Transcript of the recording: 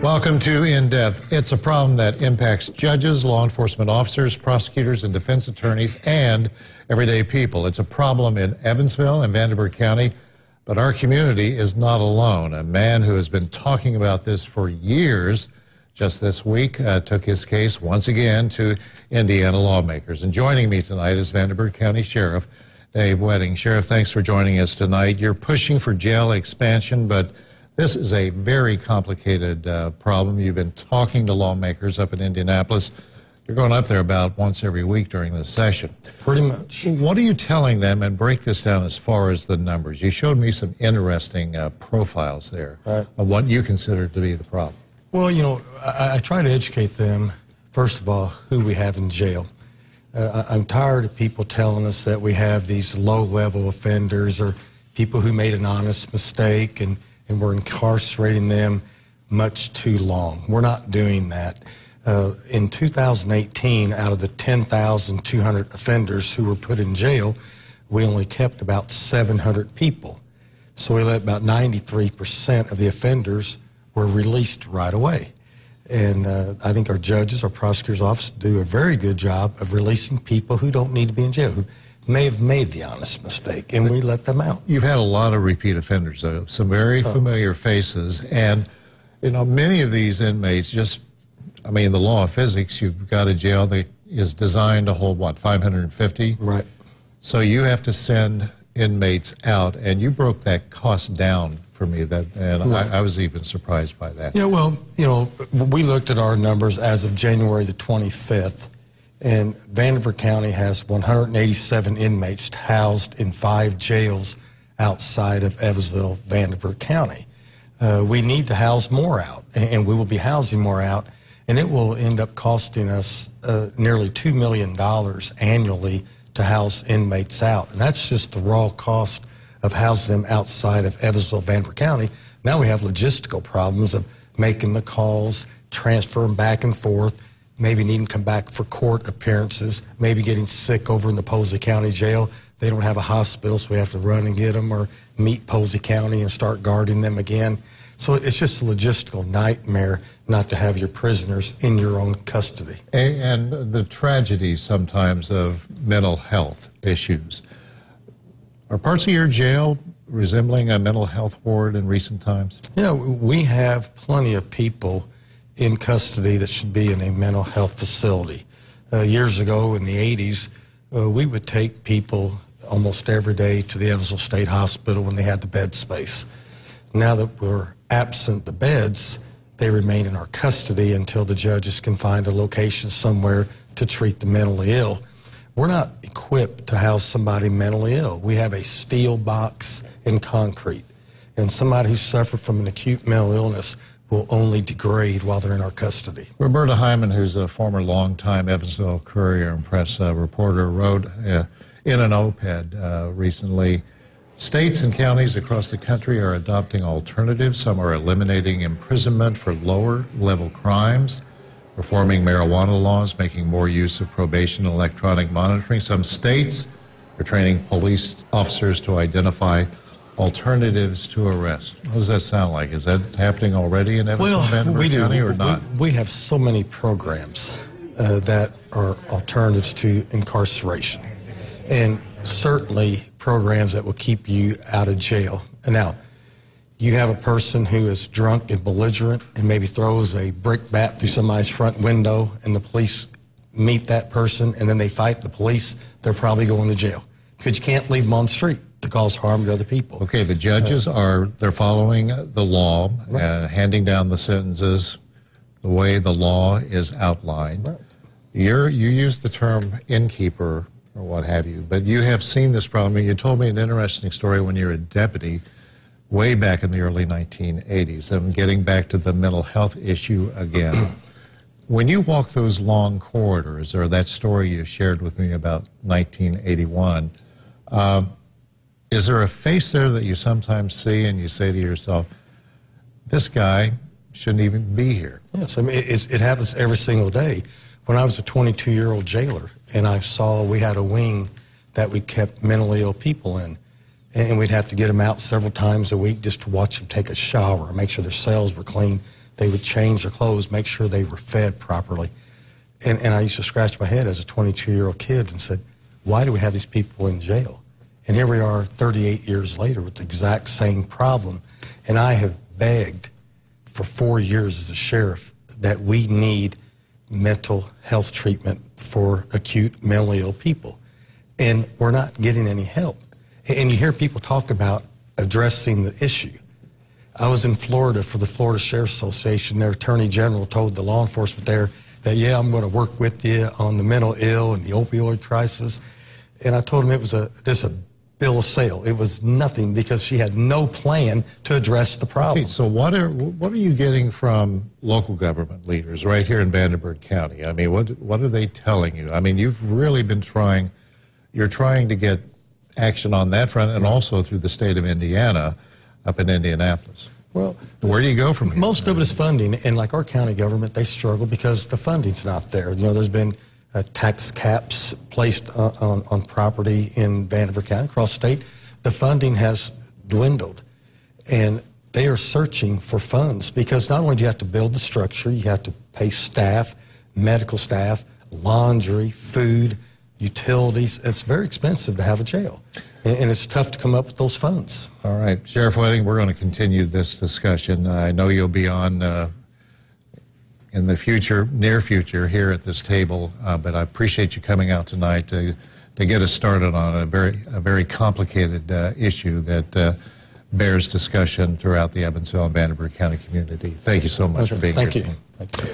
Welcome to In Depth. It's a problem that impacts judges, law enforcement officers, prosecutors, and defense attorneys, and everyday people. It's a problem in Evansville and Vanderburgh County, but our community is not alone. A man who has been talking about this for years just this week took his case once again to Indiana lawmakers. And joining me tonight is Vanderburgh County Sheriff Dave Wedding. Sheriff, thanks for joining us tonight. You're pushing for jail expansion, but this is a very complicated problem. You've been talking to lawmakers up in Indianapolis. You're going up there about once every week during this session. Pretty much. What are you telling them, and break this down as far as the numbers? You showed me some interesting profiles there of what you consider to be the problem. Well, you know, I try to educate them, first of all, who we have in jail. I'm tired of people telling us that we have these low-level offenders or people who made an honest mistake and we're incarcerating them much too long. We're not doing that. In 2018, out of the 10,200 offenders who were put in jail, we only kept about 700 people. So we let about 93% of the offenders were released right away. And I think our judges, our prosecutor's office do a very good job of releasing people who don't need to be in jail, who may have made the honest mistake, and we let them out. You've had a lot of repeat offenders, though, some very familiar faces, and, you know, many of these inmates just, I mean, the law of physics, you've got a jail that is designed to hold, what, 550? Right. So you have to send inmates out, and you broke that cost down for me, and I was even surprised by that. Yeah, well, you know, we looked at our numbers as of January the 25th, and Vanderburgh County has 187 inmates housed in 5 jails outside of Evansville, Vanderburgh County. We need to house more out, and we will be housing more out, and it will end up costing us nearly $2 million annually to house inmates out. And that's just the raw cost of housing them outside of Evansville, Vanderburgh County. Now we have logistical problems of making the calls, transferring back and forth, maybe needing to come back for court appearances, maybe getting sick over in the Posey County Jail. They don't have a hospital, so we have to run and get them or meet Posey County and start guarding them again. So it's just a logistical nightmare not to have your prisoners in your own custody. And the tragedy sometimes of mental health issues. Are parts of your jail resembling a mental health ward in recent times? Yeah, we have plenty of people in custody that should be in a mental health facility. Years ago in the 80s, we would take people almost every day to the Evansville State Hospital when they had the bed space. Now that we're absent the beds, they remain in our custody until the judges can find a location somewhere to treat the mentally ill. We're not equipped to house somebody mentally ill. We have a steel box in concrete, and somebody who suffered from an acute mental illness will only degrade while they're in our custody. Roberta Hyman, who's a former longtime Evansville Courier and Press reporter, wrote in an op-ed recently, states and counties across the country are adopting alternatives. Some are eliminating imprisonment for lower-level crimes, reforming marijuana laws, making more use of probation and electronic monitoring. Some states are training police officers to identify alternatives to arrest. What does that sound like? Is that happening already in Evansville, Vanderburgh County, or not? We have so many programs that are alternatives to incarceration, and certainly programs that will keep you out of jail. And now, you have a person who is drunk and belligerent and maybe throws a brick bat through somebody's front window, and the police meet that person and then they fight the police, they're probably going to jail because you can't leave them on the street to cause harm to other people. Okay, the judges they're following the law and handing down the sentences the way the law is outlined. Right. You use the term innkeeper or what have you, but you have seen this problem. You told me an interesting story when you were a deputy way back in the early 1980s. I'm getting back to the mental health issue again. When you walk those long corridors, or that story you shared with me about 1981, is there a face there that you sometimes see and you say to yourself, this guy shouldn't even be here? Yes, I mean, it happens every single day. When I was a 22-year-old jailer and I saw we had a wing that we kept mentally ill people in, and we'd have to get them out several times a week just to watch them take a shower, make sure their cells were clean, They would change their clothes, make sure they were fed properly. And I used to scratch my head as a 22-year-old kid and said, why do we have these people in jail? And here we are 38 years later with the exact same problem. And I have begged for 4 years as a sheriff that we need mental health treatment for acute mentally ill people. And we're not getting any help. And you hear people talk about addressing the issue. I was in Florida for the Florida Sheriff's Association. Their attorney general told the law enforcement there that, yeah, I'm going to work with you on the mental ill and the opioid crisis. And I told him it was just a bill of sale. It was nothing because she had no plan to address the problem. Okay, so what are you getting from local government leaders right here in Vanderburgh County? I mean, what are they telling you? I mean, you've really been you're trying to get action on that front and also through the state of Indiana up in Indianapolis. Well, where do you go from here? Most of it is funding, and like our county government, they struggle because the funding's not there. You know, there's been tax caps placed on property in Vanderburgh County, across state. The funding has dwindled, and they are searching for funds because not only do you have to build the structure, you have to pay staff, medical staff, laundry, food, utilities. It's very expensive to have a jail, and it's tough to come up with those funds. All right, Sheriff Wedding, we're going to continue this discussion. I know you'll be on in the near future here at this table, but I appreciate you coming out tonight to get us started on a very complicated issue that bears discussion throughout the Evansville and Vanderburgh County community. Thank you so much for being here. Thank you.